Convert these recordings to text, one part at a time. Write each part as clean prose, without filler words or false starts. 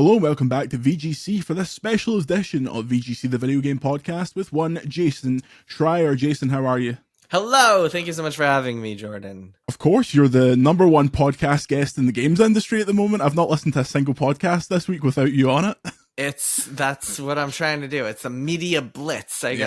Hello and welcome back to VGC for this special edition of VGC the Video Game Podcast with one Jason Schreier. Jason, how are you? Hello, thank you so much for having me, Jordan. Of course, you're the number one podcast guest in the games industry at the moment. I've not listened to a single podcast this week without you on it. That's what I'm trying to do. It's a media blitz. I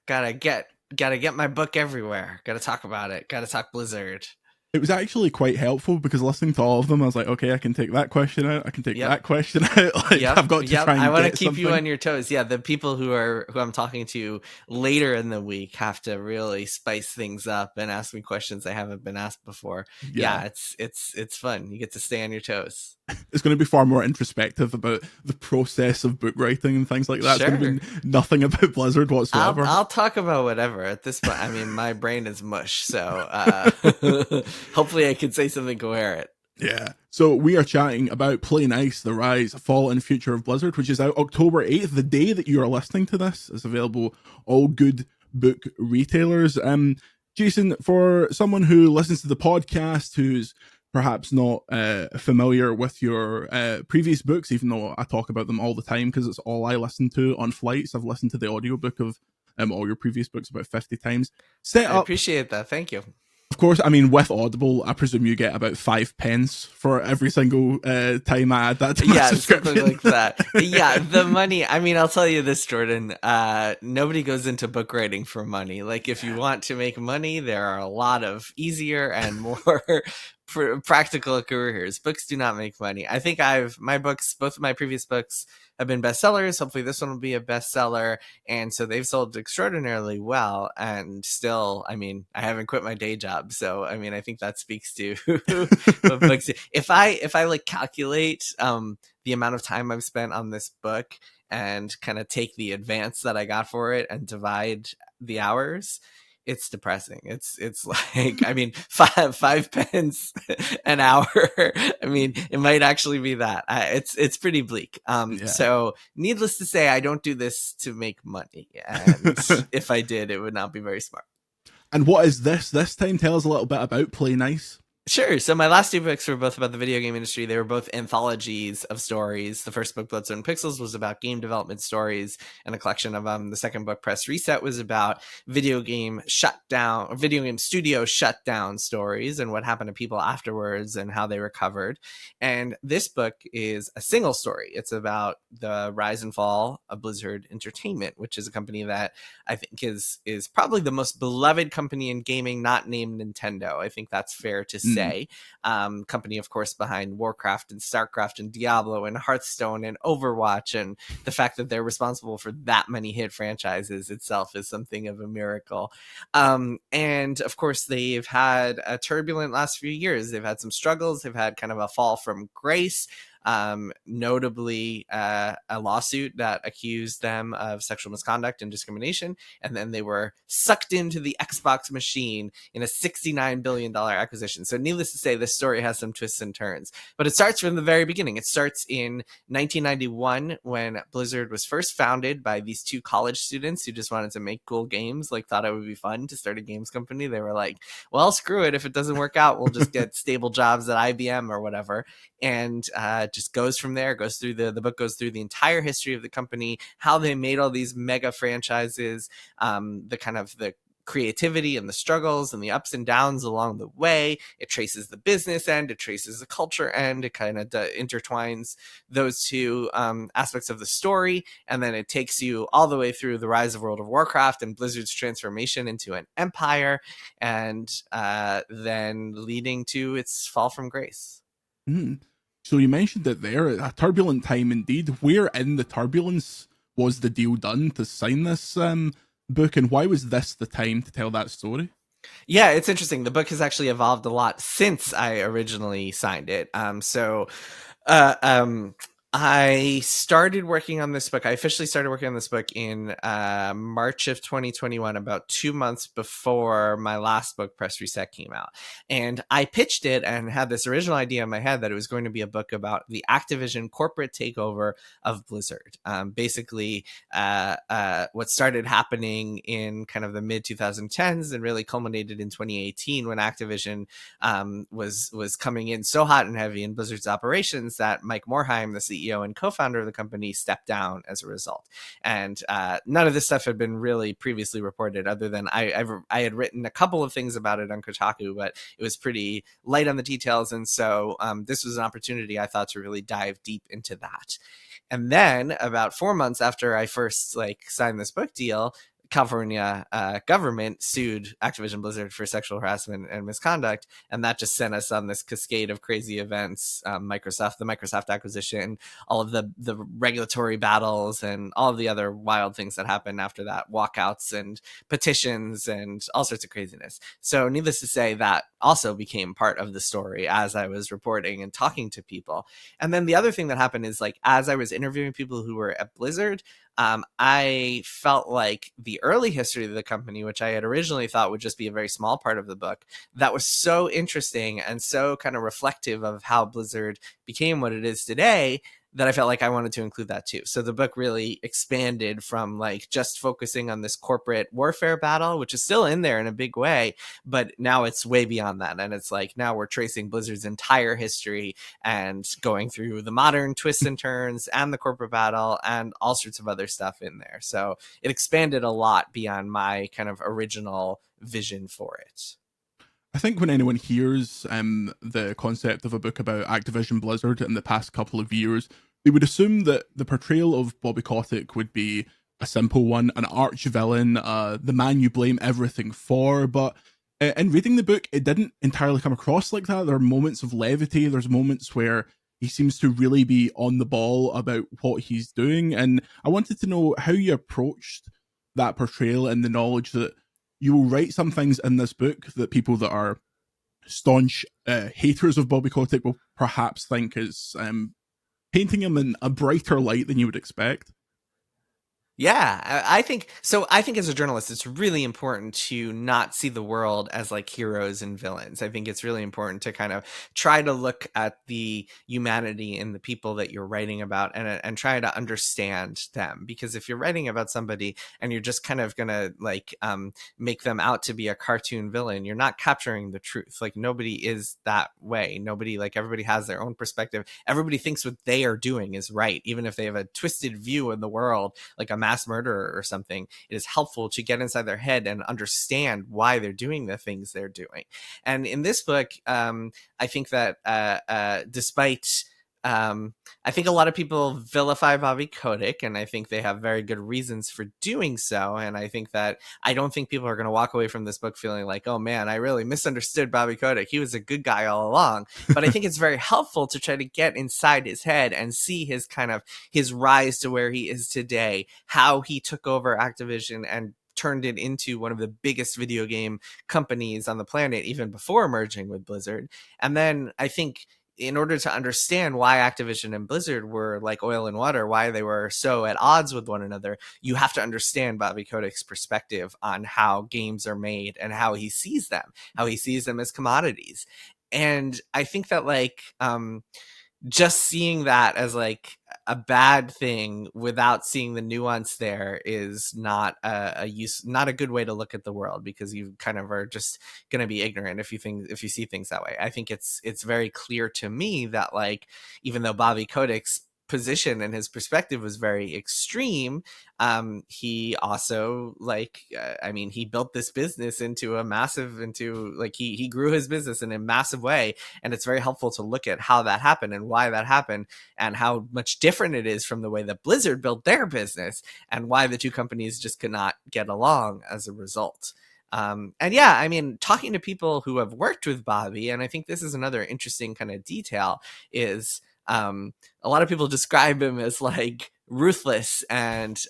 gotta get my book everywhere. Gotta talk about it. Gotta talk Blizzard. It was actually quite helpful because listening to all of them, I was like, okay, I can take that question out. I can take that question out. I've got to try and I want to get keep something. You on your toes. Yeah, the people who I'm talking to later in the week have to really spice things up and ask me questions I haven't been asked before. Yeah, it's fun. You get to stay on your toes. It's going to be far more introspective about the process of book writing and things like that. Sure. It's going to be nothing about Blizzard whatsoever. I'll talk about whatever at this point. I mean, my brain is mush, so hopefully I can say something coherent. Yeah. So we are chatting about Play Nice, The Rise, Fall and Future of Blizzard, which is out October 8th, the day that you are listening to this. It's available all good book retailers. Jason, for someone who listens to the podcast, who's perhaps not familiar with your previous books, even though I talk about them all the time because it's all I listen to on flights. I've listened to the audiobook of all your previous books about 50 times. I appreciate that. Thank you. Of course, I mean, with Audible, I presume you get about 5 pence for every single time I add that to my subscription. Something like that. Yeah, the money. I mean, I'll tell you this, Jordan. Nobody goes into book writing for money. Like, if you want to make money, there are a lot of easier and more practical careers. Books do not make money. I think both of my previous books have been bestsellers. Hopefully this one will be a bestseller. And so they've sold extraordinarily well. And still, I mean, I haven't quit my day job. So, I mean, I think that speaks to what books. If I like calculate the amount of time I've spent on this book and kind of take the advance that I got for it and divide the hours, it's depressing. It's like, I mean, five pence an hour. I mean, it might actually be that. It's pretty bleak. So needless to say, I don't do this to make money. And if I did, it would not be very smart. And what is this time? Tell us a little bit about Play Nice. Sure. So my last 2 books were both about the video game industry. They were both anthologies of stories. The first book, Bloodstone Pixels, was about game development stories and a collection of them. The second book, Press Reset, was about video game studio shutdown stories and what happened to people afterwards and how they recovered. And this book is a single story. It's about the rise and fall of Blizzard Entertainment, which is a company that I think is probably the most beloved company in gaming, not named Nintendo. I think that's fair to say. Company, of course, behind Warcraft and Starcraft and Diablo and Hearthstone and Overwatch, and the fact that they're responsible for that many hit franchises itself is something of a miracle. And of course, they've had a turbulent last few years. They've had some struggles. They've had kind of a fall from grace. Notably a lawsuit that accused them of sexual misconduct and discrimination, and then they were sucked into the Xbox machine in a $69 billion acquisition. So needless to say, this story has some twists and turns, but it starts from the very beginning. It starts in 1991 when Blizzard was first founded by these 2 college students who just wanted to make cool games, like thought it would be fun to start a games company. They were like, well, screw it, if it doesn't work out, we'll just get stable jobs at IBM or whatever. And just goes from there, goes through the book goes through the entire history of the company, how they made all these mega franchises, the kind of the creativity and the struggles and the ups and downs along the way. It traces the business end, it traces the culture end, it kind of intertwines those 2 aspects of the story, and then it takes you all the way through the rise of World of Warcraft and Blizzard's transformation into an empire, and then leading to its fall from grace. So you mentioned it there, a turbulent time indeed. Where in the turbulence was the deal done to sign this book, and why was this the time to tell that story? Yeah, it's interesting. The book has actually evolved a lot since I originally signed it. I started working on this book. I officially started working on this book in March of 2021, about 2 months before my last book, Press Reset, came out. And I pitched it and had this original idea in my head that it was going to be a book about the Activision corporate takeover of Blizzard. Basically, what started happening in kind of the mid-2010s and really culminated in 2018 when Activision was coming in so hot and heavy in Blizzard's operations that Mike Morhaime, the CEO CEO and co-founder of the company, stepped down as a result. And none of this stuff had been really previously reported, other than I had written a couple of things about it on Kotaku, but it was pretty light on the details. And so this was an opportunity, I thought, to really dive deep into that. And then about 4 months after I first signed this book deal, California government sued Activision Blizzard for sexual harassment and misconduct, and that just sent us on this cascade of crazy events. The Microsoft acquisition, all of the regulatory battles, and all of the other wild things that happened after that, walkouts and petitions and all sorts of craziness. So needless to say, that also became part of the story as I was reporting and talking to people. And then the other thing that happened is, as I was interviewing people who were at Blizzard, I felt like the early history of the company, which I had originally thought would just be a very small part of the book, that was so interesting and so kind of reflective of how Blizzard became what it is today, that I felt like I wanted to include that too. So the book really expanded from just focusing on this corporate warfare battle, which is still in there in a big way, but now it's way beyond that. And it's now we're tracing Blizzard's entire history and going through the modern twists and turns and the corporate battle and all sorts of other stuff in there. So it expanded a lot beyond my kind of original vision for it. I think when anyone hears the concept of a book about Activision Blizzard in the past couple of years, they would assume that the portrayal of Bobby Kotick would be a simple one, an arch villain, the man you blame everything for. But in reading the book, it didn't entirely come across like that. There are moments of levity. There's moments where he seems to really be on the ball about what he's doing. And I wanted to know how you approached that portrayal and the knowledge that you will write some things in this book that people that are staunch haters of Bobby Kotick will perhaps think is painting him in a brighter light than you would expect. Yeah, I think so. I think as a journalist, it's really important to not see the world as heroes and villains. I think it's really important to kind of try to look at the humanity in the people that you're writing about, and try to understand them. Because if you're writing about somebody and you're just kind of gonna make them out to be a cartoon villain, you're not capturing the truth. Nobody is that way. Nobody everybody has their own perspective. Everybody thinks what they are doing is right, even if they have a twisted view in the world, like a mass murderer or something. It is helpful to get inside their head and understand why they're doing the things they're doing. And in this book, I think that despite I think a lot of people vilify Bobby Kotick, and I think they have very good reasons for doing so. And I think that I don't think people are going to walk away from this book feeling like, oh man, I really misunderstood Bobby Kotick. He was a good guy all along. But I think it's very helpful to try to get inside his head and see his kind of his rise to where he is today, how he took over Activision and turned it into one of the biggest video game companies on the planet, even before merging with Blizzard. And then I think in order to understand why Activision and Blizzard were like oil and water, why they were so at odds with one another, you have to understand Bobby Kotick's perspective on how games are made and how he sees them as commodities. And I think that just seeing that as a bad thing without seeing the nuance there is not not a good way to look at the world, because you kind of are just going to be ignorant if you see things that way. I think it's very clear to me that even though Bobby Kotick's position and his perspective was very extreme, he also he built this business into a massive he grew his business in a massive way. And it's very helpful to look at how that happened and why that happened, and how much different it is from the way that Blizzard built their business, and why the two companies just could not get along as a result. And yeah, I mean, talking to people who have worked with Bobby, and I think this is another interesting kind of detail, is a lot of people describe him as ruthless and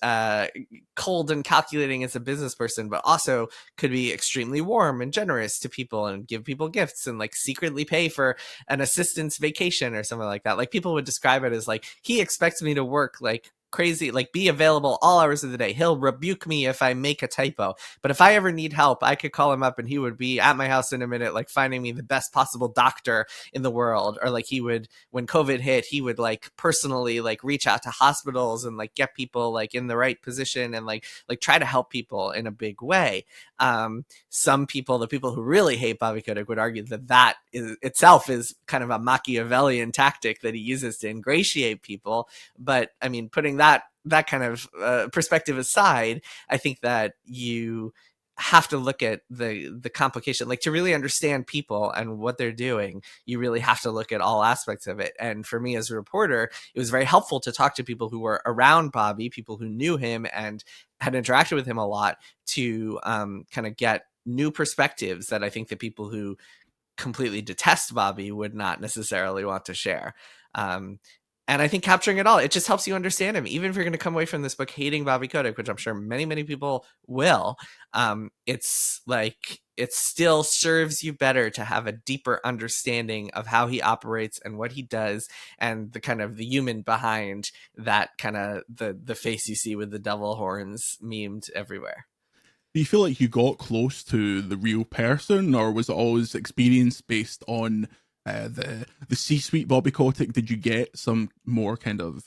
cold and calculating as a business person, but also could be extremely warm and generous to people and give people gifts and secretly pay for an assistant's vacation or something like that. People would describe it as he expects me to work crazy, like be available all hours of the day. He'll rebuke me if I make a typo. But if I ever need help, I could call him up and he would be at my house in a minute, like finding me the best possible doctor in the world. Or like he would, when COVID hit, he would like personally like reach out to hospitals and like get people like in the right position and like try to help people in a big way. Some people, the people who really hate Bobby Kotick, would argue that that is itself is kind of a Machiavellian tactic that he uses to ingratiate people. But I mean, putting that kind of perspective aside, I think that you have to look at the complication, like to really understand people and what they're doing. You really have to look at all aspects of it. And for me as a reporter, it was very helpful to talk to people who were around Bobby, people who knew him and had interacted with him a lot, to kind of get new perspectives that I think that people who completely detest Bobby would not necessarily want to share. And I think capturing it all, it just helps you understand him. Even if you're going to come away from this book hating Bobby Kotick, which I'm sure many, many people will, it's like it still serves you better to have a deeper understanding of how he operates and what he does, and the kind of the human behind that kind of the face you see with the devil horns memed everywhere. Do you feel like you got close to the real person, or was it always experience based on the C-suite Bobby Kotick? Did you get some more kind of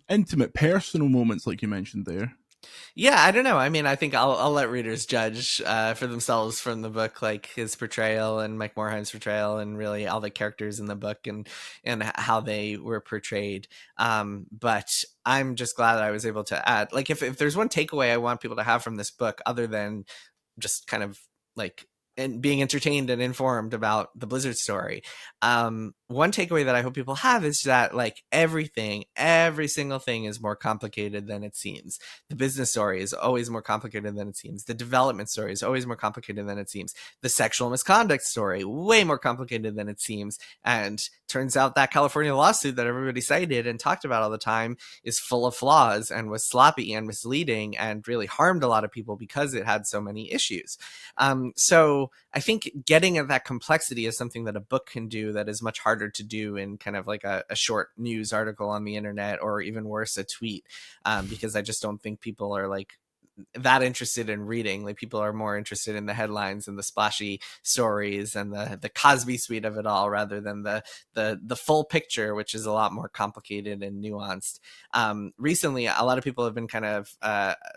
intimate, personal moments like you mentioned there? Yeah, I don't know. I mean, I think I'll let readers judge for themselves from the book, like his portrayal and Mike Morhaim's portrayal, and really all the characters in the book and how they were portrayed. But I'm just glad that I was able to add, like, if there's one takeaway I want people to have from this book, other than just kind of like and being entertained and informed about the Blizzard story. One takeaway that I hope people have is that like every single thing is more complicated than it seems. The business story is always more complicated than it seems. The development story is always more complicated than it seems. The sexual misconduct story, way more complicated than it seems. And turns out that California lawsuit that everybody cited and talked about all the time is full of flaws and was sloppy and misleading and really harmed a lot of people because it had so many issues. So I think getting at that complexity is something that a book can do that is much harder to do in kind of like a short news article on the internet, or even worse, a tweet, because I just don't think people are like that interested in reading. Like people are more interested in the headlines and the splashy stories and the Cosby suite of it all, rather than the full picture, which is a lot more complicated and nuanced. Recently, a lot of people have been kind of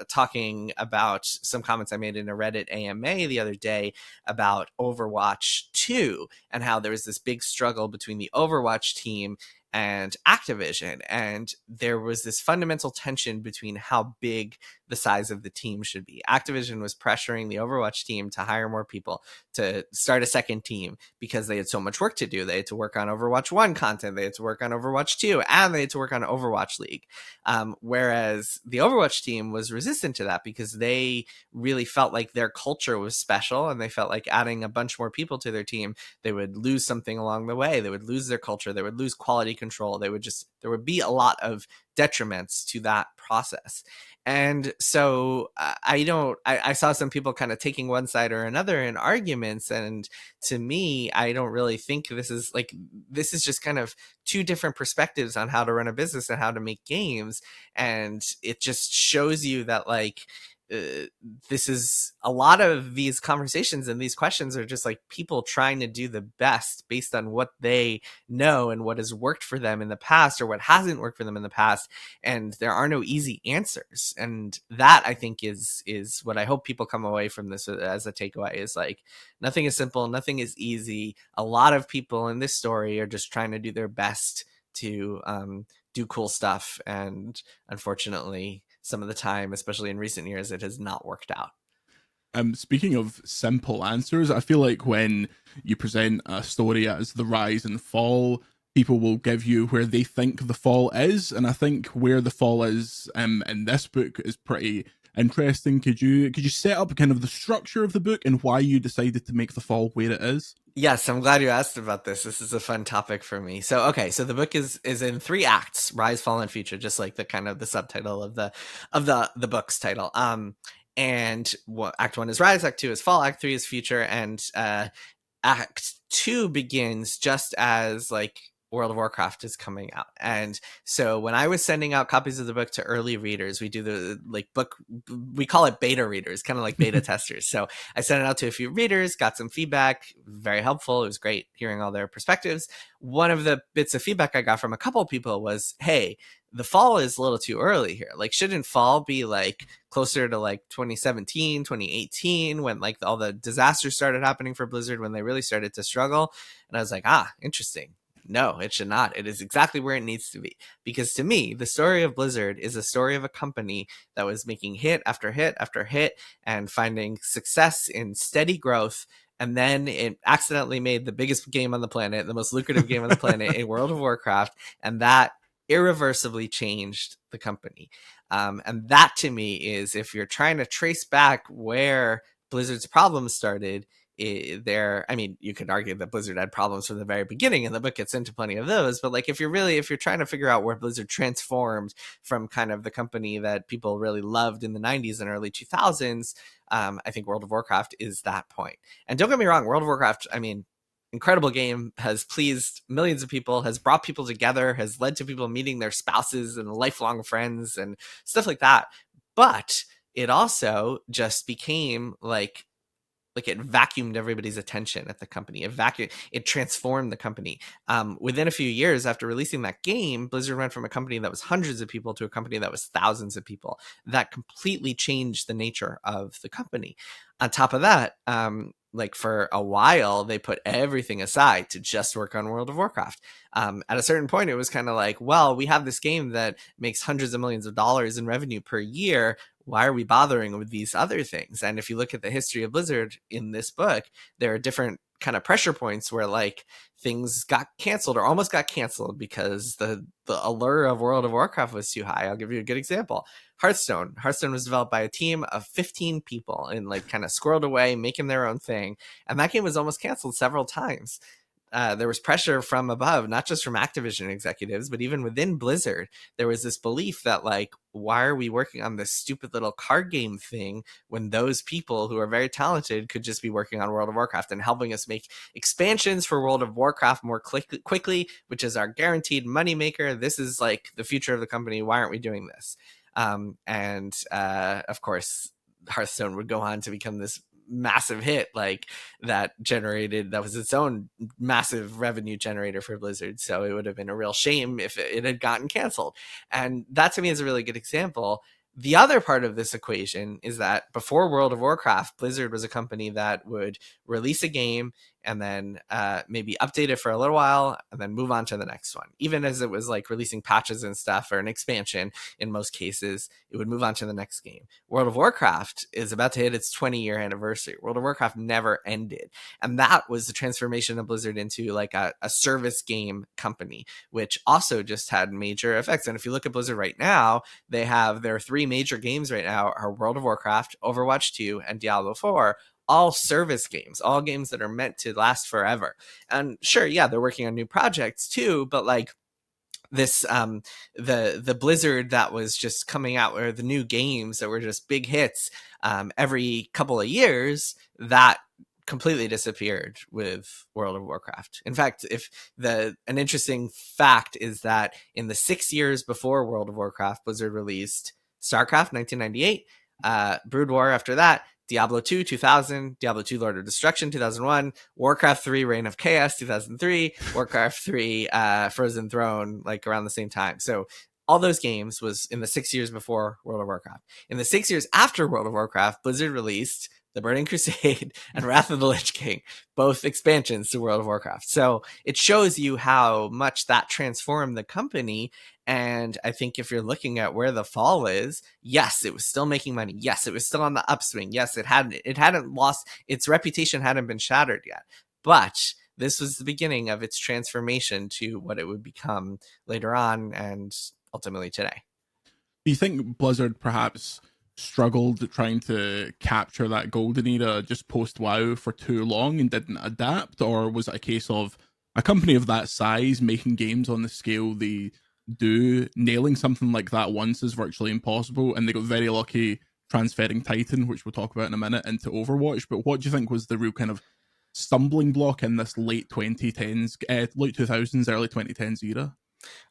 talking about some comments I made in a Reddit AMA the other day about Overwatch 2 and how there was this big struggle between the Overwatch team and Activision. And there was this fundamental tension between how big the size of the team should be. Activision was pressuring the Overwatch team to hire more people, to start a second team, because they had so much work to do. They had to work on Overwatch 1 content, they had to work on Overwatch 2, and they had to work on Overwatch League. Whereas the Overwatch team was resistant to that because they really felt like their culture was special, and they felt like adding a bunch more people to their team, they would lose something along the way. They would lose their culture, they would lose quality control, there would be a lot of detriments to that process. And so I saw some people kind of taking one side or another in arguments. And to me, I don't really think this is just kind of two different perspectives on how to run a business and how to make games. And it just shows you that this is a lot of these conversations and these questions are just like people trying to do the best based on what they know and what has worked for them in the past or what hasn't worked for them in the past. And there are no easy answers. And that, I think, is what I hope people come away from this as a takeaway, is like nothing is simple, nothing is easy. A lot of people in this story are just trying to do their best to do cool stuff. And unfortunately, some of the time, especially in recent years, it has not worked out. Speaking of simple answers, I feel like when you present a story as the rise and fall, people will give you where they think the fall is, and I think where the fall is in this book is pretty interesting. Could you set up kind of the structure of the book and why you decided to make the fall where it is? Yes, I'm glad you asked about this. This is a fun topic for me. So, okay, so the book is in three acts: Rise, Fall, and Future, just like the kind of the subtitle of the book's title. And Act 1 is Rise, Act 2 is Fall, Act 3 is Future, and Act 2 begins just as like World of Warcraft is coming out. And so when I was sending out copies of the book to early readers, we do the like book, we call it beta readers, kind of like beta testers. So I sent it out to a few readers, got some feedback, very helpful. It was great hearing all their perspectives. One of the bits of feedback I got from a couple of people was, hey, the fall is a little too early here. Like, shouldn't fall be like closer to like 2017, 2018, when like all the disasters started happening for Blizzard, when they really started to struggle? And I was like, interesting. No, it should not. It is exactly where it needs to be. Because to me, the story of Blizzard is a story of a company that was making hit after hit after hit and finding success in steady growth. And then it accidentally made the biggest game on the planet, the most lucrative game on the planet, in World of Warcraft. And that irreversibly changed the company. And that to me is, if you're trying to trace back where Blizzard's problems started, I mean, you could argue that Blizzard had problems from the very beginning, and the book gets into plenty of those. But like, if you're trying to figure out where Blizzard transformed from kind of the company that people really loved in the 90s and early 2000s, I think World of Warcraft is that point. And don't get me wrong, World of Warcraft, I mean, incredible game, has pleased millions of people, has brought people together, has led to people meeting their spouses and lifelong friends and stuff like that. But it also just became like it vacuumed everybody's attention at the company. It transformed the company. Within a few years after releasing that game, Blizzard went from a company that was hundreds of people to a company that was thousands of people. That completely changed the nature of the company. On top of that, like for a while, they put everything aside to just work on World of Warcraft. At a certain point, it was kind of like, well, we have this game that makes hundreds of millions of dollars in revenue per year. Why are we bothering with these other things? And if you look at the history of Blizzard in this book, there are different kind of pressure points where like things got canceled or almost got canceled because the allure of World of Warcraft was too high. I'll give you a good example. Hearthstone was developed by a team of 15 people and like kind of squirreled away, making their own thing. And that game was almost canceled several times. There was pressure from above, not just from Activision executives, but even within Blizzard. There was this belief that, like, why are we working on this stupid little card game thing when those people who are very talented could just be working on World of Warcraft and helping us make expansions for World of Warcraft more quickly, which is our guaranteed moneymaker. This is like the future of the company. Why aren't we doing this? Of course, Hearthstone would go on to become this massive hit like that was its own massive revenue generator for Blizzard. So it would have been a real shame if it had gotten canceled. And that to me is a really good example. The other part of this equation is that before World of Warcraft, Blizzard was a company that would release a game and then maybe update it for a little while and then move on to the next one. Even as it was like releasing patches and stuff or an expansion, in most cases, it would move on to the next game. World of Warcraft is about to hit its 20-year anniversary. World of Warcraft never ended. And that was the transformation of Blizzard into like a service game company, which also just had major effects. And if you look at Blizzard right now, they have their three major games right now are World of Warcraft, Overwatch 2, and Diablo 4, all service games, all games that are meant to last forever. And sure, yeah, they're working on new projects too, but like this the Blizzard that was just coming out, or the new games that were just big hits every couple of years, that completely disappeared with World of Warcraft. In fact, an interesting fact is that in the 6 years before World of Warcraft, Blizzard released StarCraft 1998, Brood War after that, Diablo 2 2000, Diablo 2 Lord of Destruction 2001, Warcraft 3 Reign of Chaos 2003, Warcraft 3 Frozen Throne like around the same time. So all those games was in the 6 years before World of Warcraft. In the 6 years after World of Warcraft, Blizzard released The Burning Crusade and Wrath of the Lich King, both expansions to World of Warcraft. So it shows you how much that transformed the company. And I think if you're looking at where the fall is, yes, it was still making money. Yes, it was still on the upswing. Yes, it hadn't lost, its reputation hadn't been shattered yet. But this was the beginning of its transformation to what it would become later on and ultimately today. Do you think Blizzard perhaps struggled trying to capture that golden era just post WoW for too long and didn't adapt? Or was it a case of a company of that size making games on the scale they do, nailing something like that once is virtually impossible, and they got very lucky transferring Titan, which we'll talk about in a minute, into Overwatch? But what do you think was the real kind of stumbling block in this late 2010s, late 2000s, early 2010s era?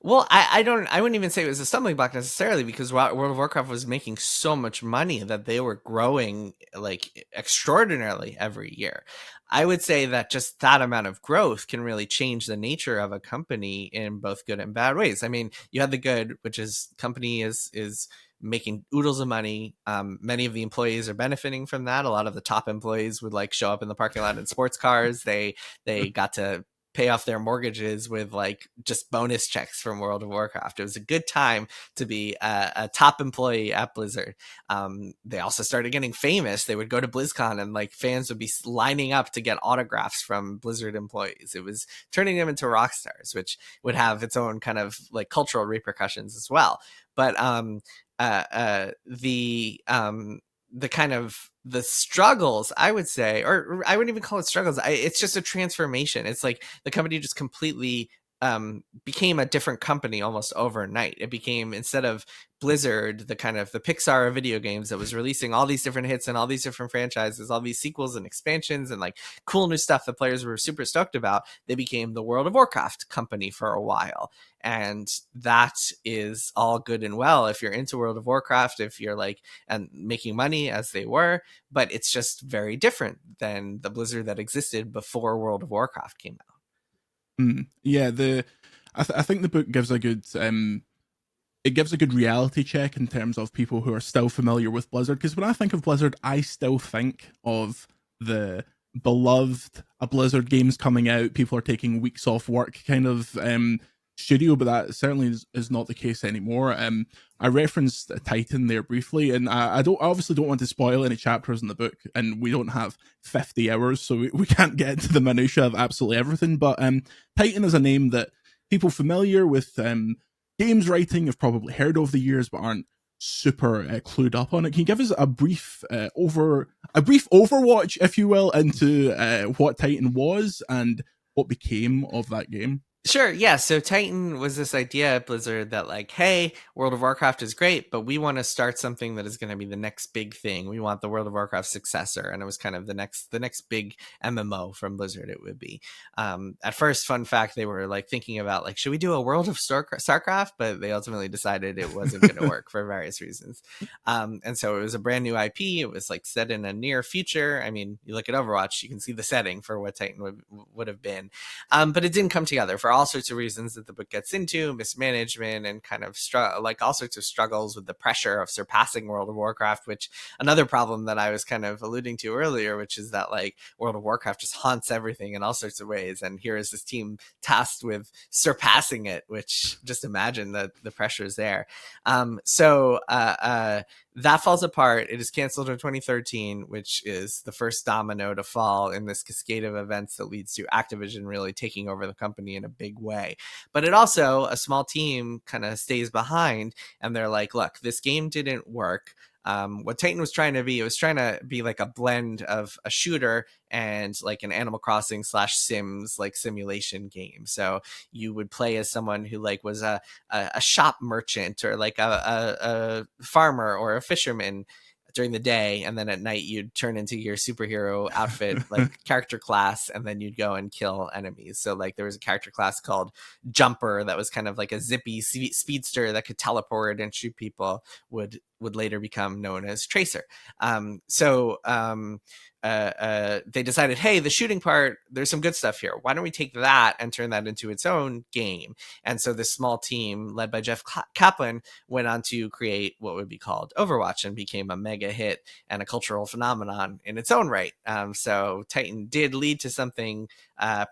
Well, I wouldn't even say it was a stumbling block necessarily, because World of Warcraft was making so much money that they were growing like extraordinarily every year. I would say that just that amount of growth can really change the nature of a company in both good and bad ways. I mean, you had the good, which is company is making oodles of money. Many of the employees are benefiting from that. A lot of the top employees would like show up in the parking lot in sports cars. They got to pay off their mortgages with like just bonus checks from World of Warcraft. It was a good time to be a top employee at Blizzard. They also started getting famous. They would go to BlizzCon and like fans would be lining up to get autographs from Blizzard employees. It was turning them into rock stars, which would have its own kind of like cultural repercussions as well. But the kind of the struggles, I would say, or I wouldn't even call it struggles. It's just a transformation. It's like the company just completely became a different company almost overnight. It became, instead of Blizzard, the kind of the Pixar of video games that was releasing all these different hits and all these different franchises, all these sequels and expansions and like cool new stuff that players were super stoked about. They became the World of Warcraft company for a while. And that is all good and well if you're into World of Warcraft, if you're like and making money as they were, but it's just very different than the Blizzard that existed before World of Warcraft came out. Yeah, I think the book gives a good it gives a good reality check in terms of people who are still familiar with Blizzard. Because when I think of Blizzard, I still think of the beloved a Blizzard games coming out, people are taking weeks off work kind of studio, but that certainly is not the case anymore. I referenced Titan there briefly, and I don't I obviously don't want to spoil any chapters in the book, and we don't have 50 hours, so we can't get into the minutia of absolutely everything. But Titan is a name that people familiar with games writing have probably heard over the years, but aren't super clued up on it. Can you give us a brief Overwatch, if you will, into what Titan was and what became of that game? Sure, yeah. So Titan was this idea at Blizzard that like, hey, World of Warcraft is great, but we want to start something that is going to be the next big thing. We want the World of Warcraft successor, and it was kind of the next big MMO from Blizzard. It would be. At first, fun fact, they were like thinking about like, should we do a World of Starcraft? But they ultimately decided it wasn't going to work for various reasons. And so it was a brand new IP. It was like set in a near future. I mean, you look at Overwatch, you can see the setting for what Titan would have been, but it didn't come together for all sorts of reasons that the book gets into, mismanagement and kind of like all sorts of struggles with the pressure of surpassing World of Warcraft, which another problem that I was kind of alluding to earlier, which is that like World of Warcraft just haunts everything in all sorts of ways. And here is this team tasked with surpassing it, which just imagine the pressures there. That falls apart. It is canceled in 2013, which is the first domino to fall in this cascade of events that leads to Activision really taking over the company in a big way. But it also, a small team kind of stays behind, and they're like, look, this game didn't work. What Titan was trying to be, it was trying to be like a blend of a shooter and like an Animal Crossing / Sims like simulation game. So you would play as someone who like was a shop merchant or like a farmer or a fisherman during the day, and then at night you'd turn into your superhero outfit like character class, and then you'd go and kill enemies. So like there was a character class called Jumper that was kind of like a zippy speedster that could teleport and shoot people, would later become known as Tracer. They decided, hey, the shooting part, there's some good stuff here. Why don't we take that and turn that into its own game? And so this small team led by Jeff Kaplan went on to create what would be called Overwatch, and became a mega hit and a cultural phenomenon in its own right. So Titan did lead to something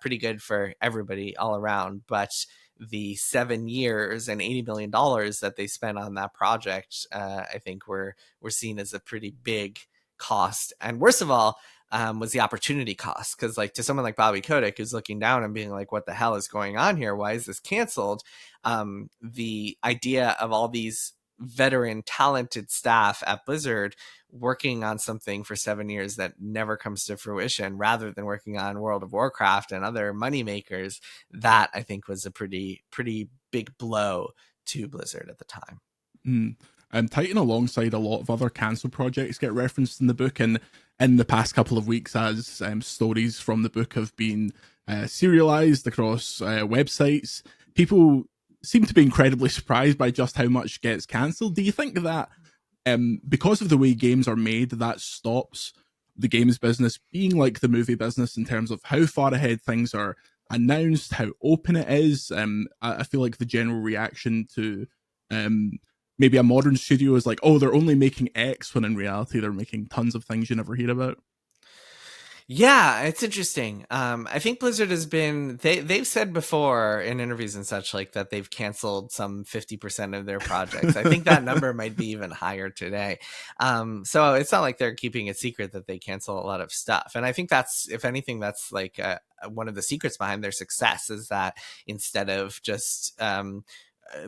pretty good for everybody all around, but the 7 years and $80 million that they spent on that project, I think were seen as a pretty big cost. And worst of all, was the opportunity cost. Because like to someone like Bobby Kodak, who's looking down and being like, what the hell is going on here? Why is this canceled? The idea of all these veteran talented staff at Blizzard working on something for 7 years that never comes to fruition, rather than working on World of Warcraft and other money makers, that I think was a pretty big blow to Blizzard at the time. Mm. Titan, alongside a lot of other cancelled projects, get referenced in the book, and in the past couple of weeks, as stories from the book have been serialized across websites, people seem to be incredibly surprised by just how much gets cancelled. Do you think that because of the way games are made, that stops the games business being like the movie business in terms of how far ahead things are announced, how open it is? I feel like the general reaction to um, maybe a modern studio is like, oh, they're only making X, when in reality they're making tons of things you never hear about. Yeah, it's interesting. I think Blizzard has been they've said before in interviews and such like that they've canceled some 50% of their projects. I think that number might be even higher today. So it's not like they're keeping it secret that they cancel a lot of stuff. And I think that's, if anything, that's like one of the secrets behind their success is that instead of just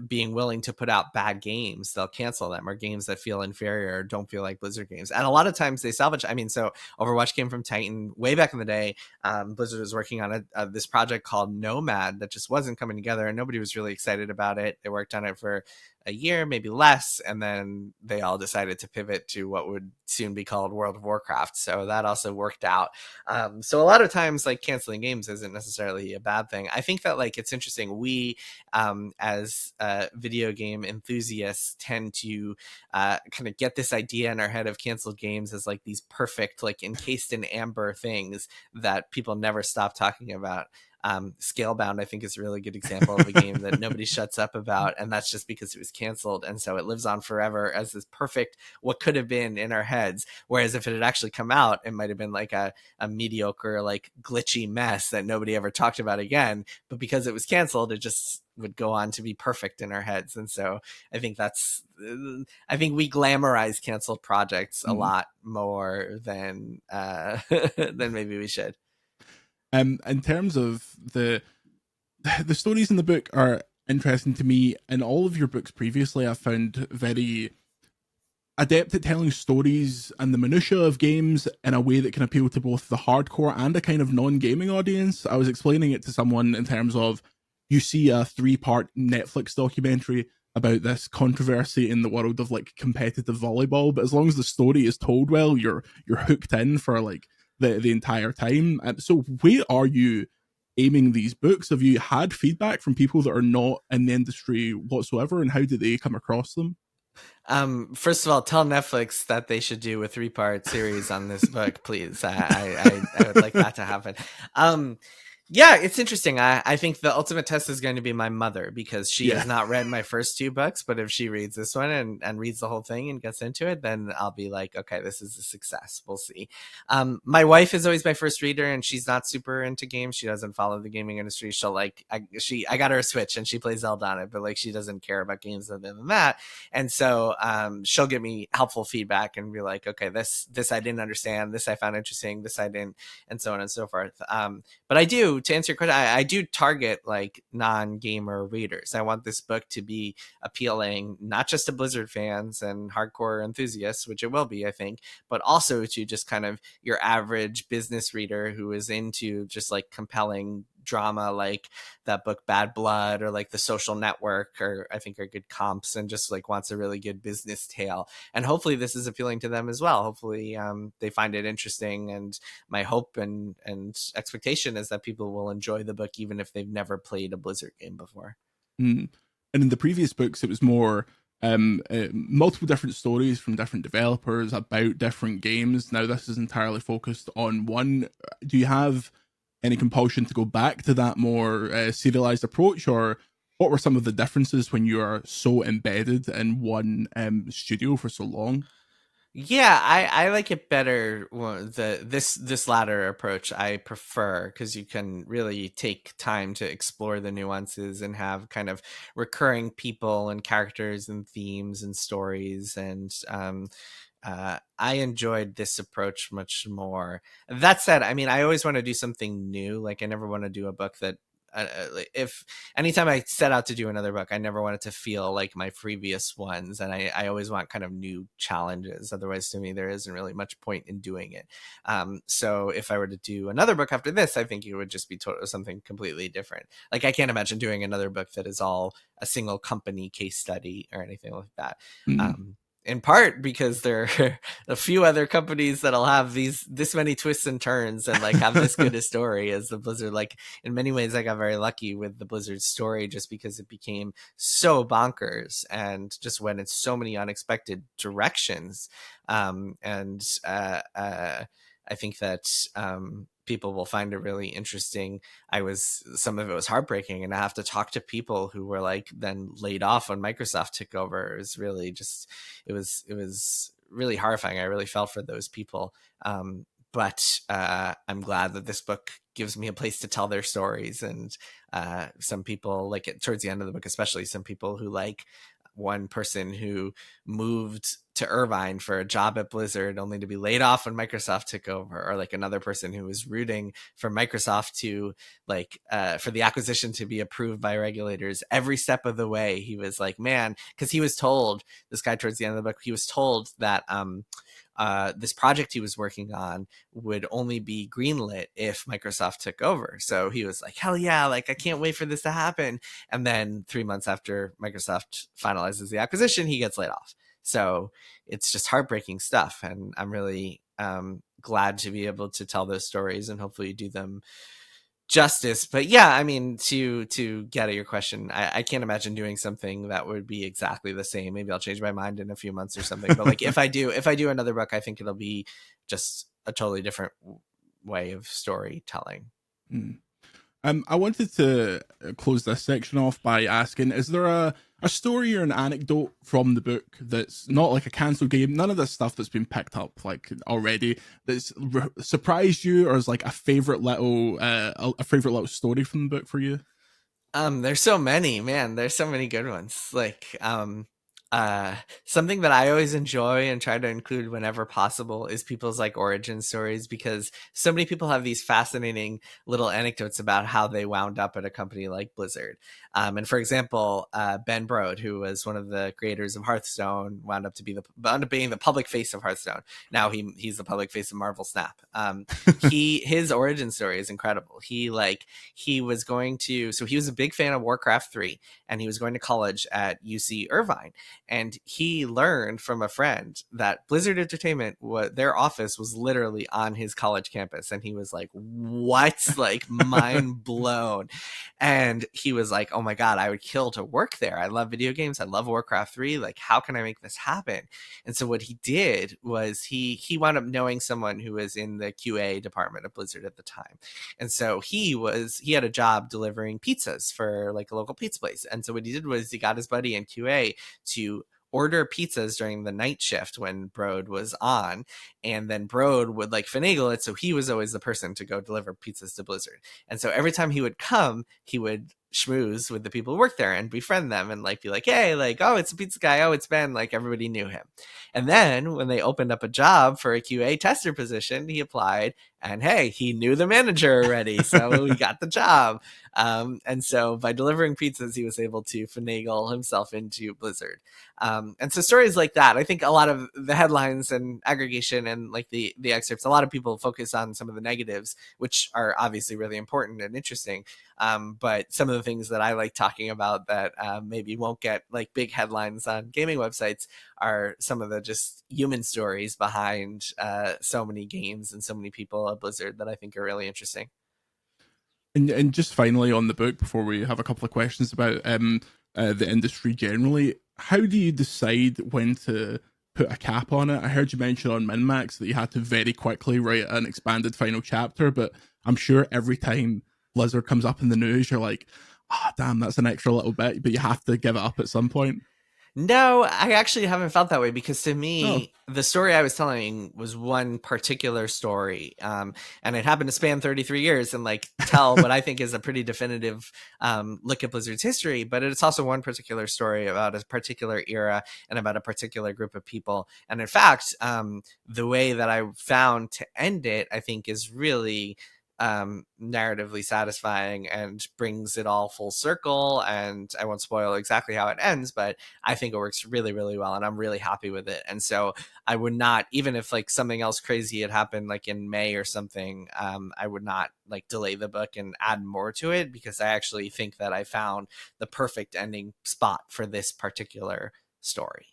being willing to put out bad games, they'll cancel them, or games that feel inferior or don't feel like Blizzard games. And a lot of times they salvage. I mean, so Overwatch came from Titan way back in the day. Blizzard was working on this project called Nomad that just wasn't coming together, and nobody was really excited about it. They worked on it for a year, maybe less, and then they all decided to pivot to what would soon be called World of Warcraft. So that also worked out. So a lot of times, like, canceling games isn't necessarily a bad thing. I think that, like, it's interesting. We, as video game enthusiasts, tend to kind of get this idea in our head of canceled games as like these perfect, like encased in amber things that people never stop talking about. Scalebound, I think, is a really good example of a game that nobody shuts up about, and that's just because it was canceled, and so it lives on forever as this perfect what could have been in our heads. Whereas if it had actually come out, it might have been like a mediocre, like glitchy mess that nobody ever talked about again. But because it was canceled, it just would go on to be perfect in our heads. And so I think I think we glamorize canceled projects a Mm. lot more than than maybe we should. In terms of the stories in the book are interesting to me. In all of your books previously, I've found very adept at telling stories and the minutiae of games in a way that can appeal to both the hardcore and a kind of non-gaming audience. I was explaining it to someone in terms of, you see a 3-part Netflix documentary about this controversy in the world of like competitive volleyball, but as long as the story is told well, you're hooked in for like the entire time. And so where are you aiming these books? Have you had feedback from people that are not in the industry whatsoever, and how do they come across them? First of all, tell Netflix that they should do a 3-part series on this book, please. I would like that to happen. Um, yeah, it's interesting. I think the ultimate test is going to be my mother, because she Yeah. has not read my first 2 books. But if she reads this one and reads the whole thing and gets into it, then I'll be like, okay, this is a success. We'll see. My wife is always my first reader, and she's not super into games. She doesn't follow the gaming industry. She'll like, I got her a Switch and she plays Zelda on it, but like she doesn't care about games other than that. And so she'll give me helpful feedback and be like, okay, this I didn't understand, this I found interesting, this I didn't, and so on and so forth. But I do, to answer your question, I do target like non-gamer readers. I want this book to be appealing not just to Blizzard fans and hardcore enthusiasts, which it will be, I think, but also to just kind of your average business reader who is into just like compelling drama, like that book Bad Blood, or like The Social Network, or I think are good comps, and just like wants a really good business tale. And hopefully this is appealing to them as well. Hopefully they find it interesting, and my hope and expectation is that people will enjoy the book even if they've never played a Blizzard game before. Mm. And in the previous books, it was more multiple different stories from different developers about different games. Now this is entirely focused on one. Do you have any compulsion to go back to that more serialized approach, or what were some of the differences when you are so embedded in one studio for so long? Yeah, I like it better. Well, this latter approach I prefer, because you can really take time to explore the nuances and have kind of recurring people and characters and themes and stories. And I enjoyed this approach much more. That said, I mean, I always want to do something new. Like, I never want to do a book that if anytime I set out to do another book, I never want it to feel like my previous ones, and I always want kind of new challenges. Otherwise, to me, there isn't really much point in doing it. So if I were to do another book after this, I think it would just be something completely different. Like I can't imagine doing another book that is all a single company case study or anything like that. Mm. In part because there are a few other companies that'll have this many twists and turns and like have this good a story as the Blizzard. Like in many ways, I got very lucky with the Blizzard story just because it became so bonkers and just went in so many unexpected directions. And I think that people will find it really interesting. Some of it was heartbreaking, and I have to talk to people who were like then laid off when Microsoft took over. It was really just, it was really horrifying. I really felt for those people. But I'm glad that this book gives me a place to tell their stories. And some people, like towards the end of the book, especially some people who like one person who moved to Irvine for a job at Blizzard only to be laid off when Microsoft took over, or like another person who was rooting for Microsoft to like for the acquisition to be approved by regulators every step of the way. He was like, man, because he was told, this guy towards the end of the book, he was told that this project he was working on would only be greenlit if Microsoft took over. So he was like, hell yeah, like I can't wait for this to happen. And then 3 months after Microsoft finalizes the acquisition, he gets laid off. So it's just heartbreaking stuff. And I'm really glad to be able to tell those stories and hopefully do them justice. But yeah, I mean, to get at your question, I can't imagine doing something that would be exactly the same. Maybe I'll change my mind in a few months or something. But like if I do another book, I think it'll be just a totally different way of storytelling. Mm. I wanted to close this section off by asking, is there a story or an anecdote from the book that's not like a cancelled game, none of this stuff that's been picked up like already, that's surprised you, or is like a favorite little story from the book for you? There's so many, man. There's so many good ones. Like, something that I always enjoy and try to include whenever possible is people's like origin stories, because so many people have these fascinating little anecdotes about how they wound up at a company like Blizzard. And for example, Ben Brode, who was one of the creators of Hearthstone, wound up being the public face of Hearthstone. Now he's the public face of Marvel Snap. His origin story is incredible. He was he was a big fan of Warcraft 3, and he was going to college at UC Irvine, and he learned from a friend that Blizzard Entertainment, their office was literally on his college campus, and he was like, what? Like mind blown. And he was like, oh my god, I would kill to work there. I love video games, I love Warcraft 3, like how can I make this happen? And so what he did was he wound up knowing someone who was in the QA department of Blizzard at the time. And so he had a job delivering pizzas for like a local pizza place. And so what he did was he got his buddy in QA to order pizzas during the night shift when Brode was on, and then Brode would like finagle it, so he was always the person to go deliver pizzas to Blizzard. And so every time he would come, he would schmooze with the people who work there and befriend them and like be like, hey, like, oh, it's a pizza guy, oh, it's Ben, like everybody knew him. And then when they opened up a job for a QA tester position, he applied, and hey, he knew the manager already, so he got the job. And so by delivering pizzas, he was able to finagle himself into Blizzard. And so stories like that, I think a lot of the headlines and aggregation and like the excerpts, a lot of people focus on some of the negatives, which are obviously really important and interesting. But some of the things that I like talking about that maybe won't get like big headlines on gaming websites are some of the just human stories behind so many games and so many people at Blizzard that I think are really interesting. And just finally on the book, before we have a couple of questions about the industry generally, how do you decide when to put a cap on it? I heard you mention on MinMax that you had to very quickly write an expanded final chapter, but I'm sure every time Blizzard comes up in the news, you're like, ah, oh, damn, that's an extra little bit, but you have to give it up at some point. No, I actually haven't felt that way, because to me, Oh. the story I was telling was one particular story. And it happened to span 33 years and like tell what I think is a pretty definitive look at Blizzard's history. But it's also one particular story about a particular era and about a particular group of people. And in fact, the way that I found to end it, I think is really narratively satisfying and brings it all full circle. And I won't spoil exactly how it ends, but I think it works really, really well, and I'm really happy with it. And so I would not, even if like something else crazy had happened like in May or something, I would not like delay the book and add more to it, because I actually think that I found the perfect ending spot for this particular story.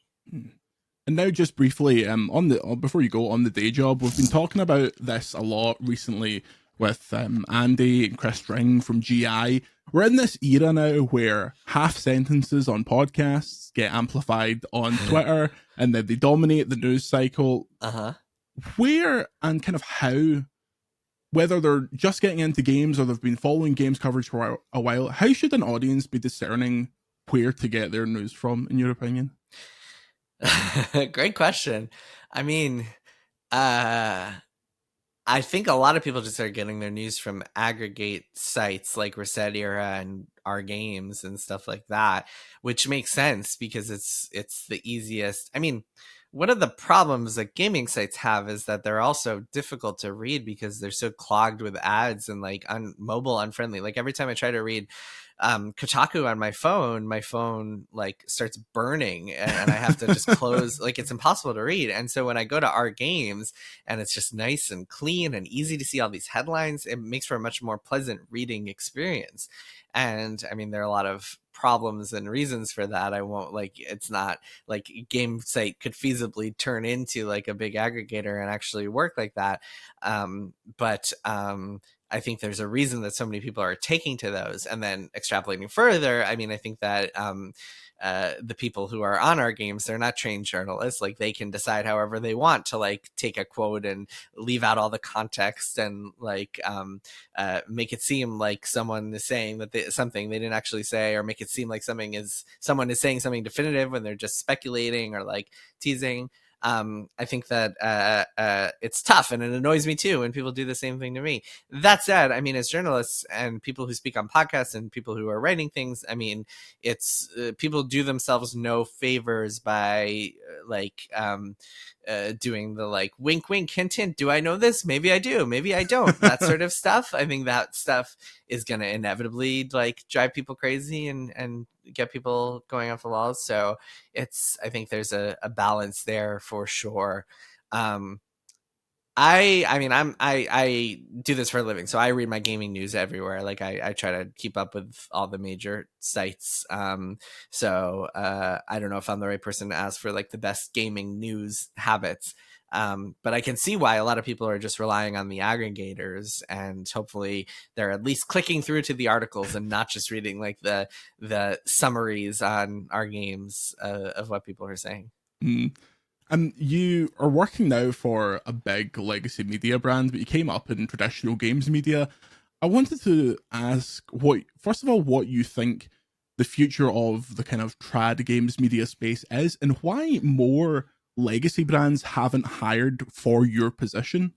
And now, just briefly, on the before you go on the day job, we've been talking about this a lot recently with Andy and Chris String from GI. We're in this era now where half sentences on podcasts get amplified on Twitter, and then they dominate the news cycle. Where and kind of how, whether they're just getting into games or they've been following games coverage for a while, how should an audience be discerning where to get their news from, in your opinion? Great question. I mean, I think a lot of people just are getting their news from aggregate sites like Reset Era and Our Games and stuff like that, which makes sense because it's the easiest. I mean, one of the problems that gaming sites have is that they're also difficult to read because they're so clogged with ads and like mobile unfriendly. Like every time I try to read Kotaku on my phone like starts burning, and I have to just close. Like it's impossible to read. And so when I go to Our Games and it's just nice and clean and easy to see all these headlines, it makes for a much more pleasant reading experience. And I mean, there are a lot of problems and reasons for that. I won't, like, it's not like game site could feasibly turn into like a big aggregator and actually work like that. But I think there's a reason that so many people are taking to those. And then extrapolating further, I mean, I think that the people who are on Our Games, they're not trained journalists. Like they can decide however they want to like take a quote and leave out all the context and like make it seem like someone is saying that something they didn't actually say, or make it seem like someone is saying something definitive when they're just speculating or like teasing. I think that it's tough, and it annoys me too when people do the same thing to me. That said, I mean, as journalists and people who speak on podcasts and people who are writing things, I mean, it's people do themselves no favors by doing the like wink, wink, hint, hint. Do I know this? Maybe I do. Maybe I don't. That sort of stuff. I think that stuff is going to inevitably like drive people crazy and get people going off the walls. So I think there's a balance there for sure. I mean, I do this for a living, so I read my gaming news everywhere. Like I try to keep up with all the major sites. So I don't know if I'm the right person to ask for like the best gaming news habits. But I can see why a lot of people are just relying on the aggregators, and hopefully they're at least clicking through to the articles and not just reading like the summaries on Our Games of what people are saying. And you are working now for a big legacy media brand, but you came up in traditional games media. I wanted to ask first of all, what you think the future of the kind of trad games media space is, and why more legacy brands haven't hired for your position.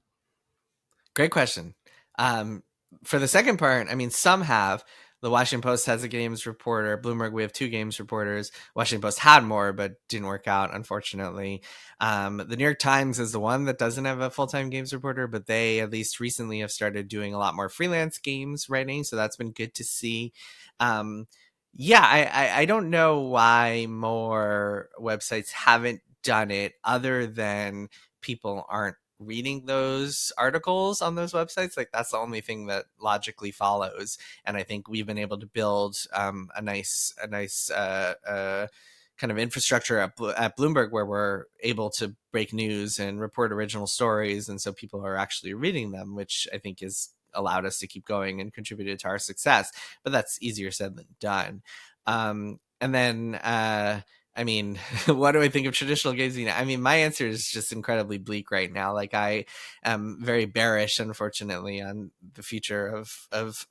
Great question. For the second part, I mean, some have. The Washington Post has a games reporter. Bloomberg, we have 2 games reporters. Washington Post had more, but didn't work out, unfortunately. The New York Times is the one that doesn't have a full-time games reporter, but they at least recently have started doing a lot more freelance games writing, so that's been good to see. Yeah, I don't know why more websites haven't done it, other than people aren't reading those articles on those websites. Like that's the only thing that logically follows. And I think we've been able to build a nice kind of infrastructure at Bloomberg where we're able to break news and report original stories, and so people are actually reading them, which I think is allowed us to keep going and contributed to our success. But that's easier said than done. And then I mean, what do I think of traditional games? I mean, my answer is just incredibly bleak right now. Like I am very bearish, unfortunately, on the future of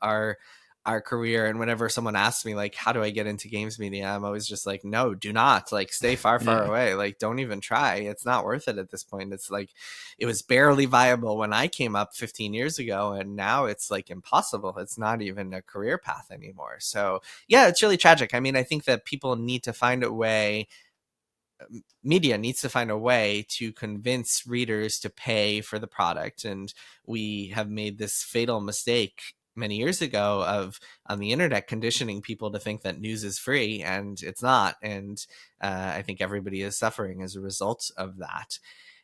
our career. And whenever someone asks me like, how do I get into games media? I'm always just like, no, do not, like, stay far, far away. Like, don't even try. It's not worth it at this point. It's like, it was barely viable when I came up 15 years ago, and now it's like impossible. It's not even a career path anymore. So yeah, it's really tragic. I mean, I think that people need to find a way, media needs to find a way to convince readers to pay for the product. And we have made this fatal mistake many years ago of, on the internet, conditioning people to think that news is free, and it's not. And I think everybody is suffering as a result of that.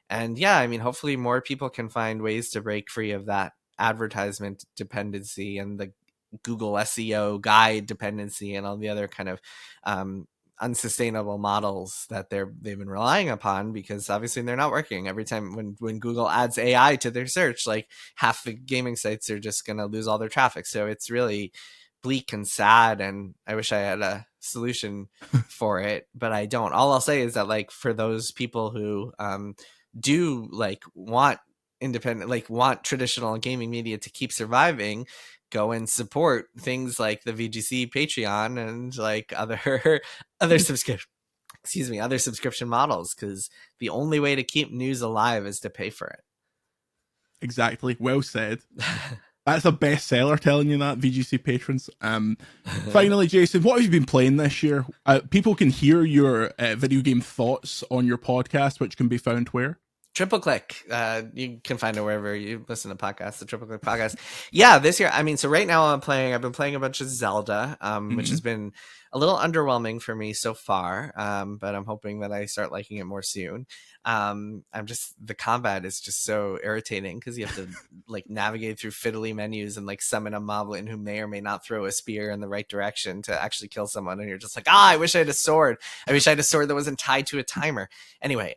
And yeah, I mean, hopefully more people can find ways to break free of that advertisement dependency and the Google SEO guide dependency and all the other kind of unsustainable models that they've been relying upon, because obviously they're not working. Every time when Google adds AI to their search, like half the gaming sites are just going to lose all their traffic. So it's really bleak and sad, and I wish I had a solution for it, but I don't. All I'll say is that, like, for those people who do like want independent, like want traditional gaming media to keep surviving, go and support things like the VGC Patreon and like other subscription other subscription models, because the only way to keep news alive is to pay for it. Exactly. Well said. That's a bestseller, telling you that, VGC patrons. Finally, Jason, what have you been playing this year? People can hear your video game thoughts on your podcast, which can be found where? Triple Click. You can find it wherever you listen to podcasts, the Triple Click podcast. Yeah, this year, I mean, so right now I've been playing a bunch of Zelda, which has been a little underwhelming for me so far, but I'm hoping that I start liking it more soon. The combat is just so irritating, because you have to like navigate through fiddly menus and like summon a moblin who may or may not throw a spear in the right direction to actually kill someone, and you're just like, I wish I had a sword. I wish I had a sword that wasn't tied to a timer. Anyway,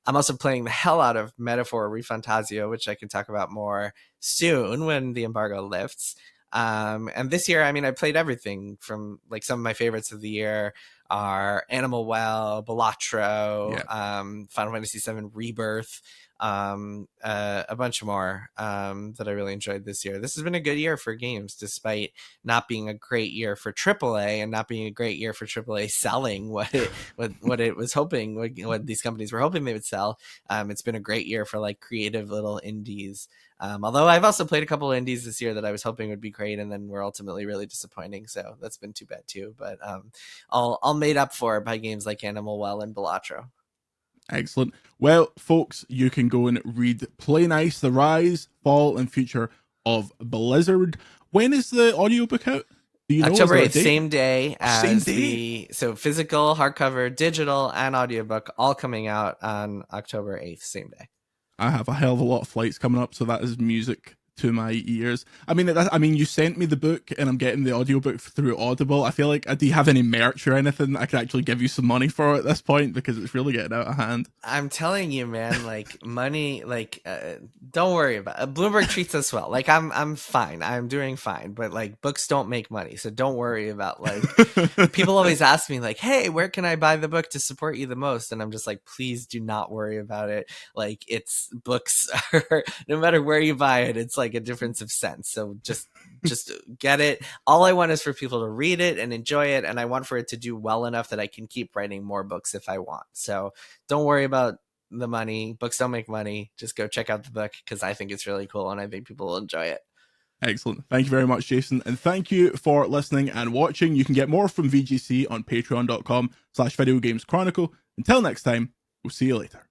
I'm also playing the hell out of Metaphor Refantasio, which I can talk about more soon when the embargo lifts. And this year, I mean, I played everything from, like, some of my favorites of the year are Animal Well, Balatro, Final Fantasy VII Rebirth, a bunch more that I really enjoyed this year. This has been a good year for games, despite not being a great year for AAA and not being a great year for AAA selling what it was hoping, what these companies were hoping they would sell. It's been a great year for like creative little indies. Although I've also played a couple of indies this year that I was hoping would be great, and then were ultimately really disappointing. So that's been too bad too. But all made up for by games like Animal Well and Balatro. Excellent. Well, folks, you can go and read Play Nice, The Rise, Fall, and Future of Blizzard. When is the audiobook out? Do you know? October 8th, same day as so physical, hardcover, digital, and audiobook, all coming out on October 8th, same day. I have a hell of a lot of flights coming up, so that is music to my ears. I mean, you sent me the book, and I'm getting the audiobook through Audible. I feel like, do you have any merch or anything I can actually give you some money for at this point, because it's really getting out of hand? I'm telling you, man, like, money, like, don't worry about it. Bloomberg treats us well. Like, I'm fine. I'm doing fine. But like, books don't make money, so don't worry about, like, people always ask me like, hey, where can I buy the book to support you the most? And I'm just like, please do not worry about it. Like, it's books are, no matter where you buy it, it's like a difference of cents. So just get it. All I want is for people to read it and enjoy it, and I want for it to do well enough that I can keep writing more books if I want. So don't worry about the money. Books don't make money. Just go check out the book, because I think it's really cool and I think people will enjoy it. Excellent. Thank you very much, Jason. And thank you for listening and watching. You can get more from VGC on patreon.com/videogameschronicle. Until next time, we'll see you later.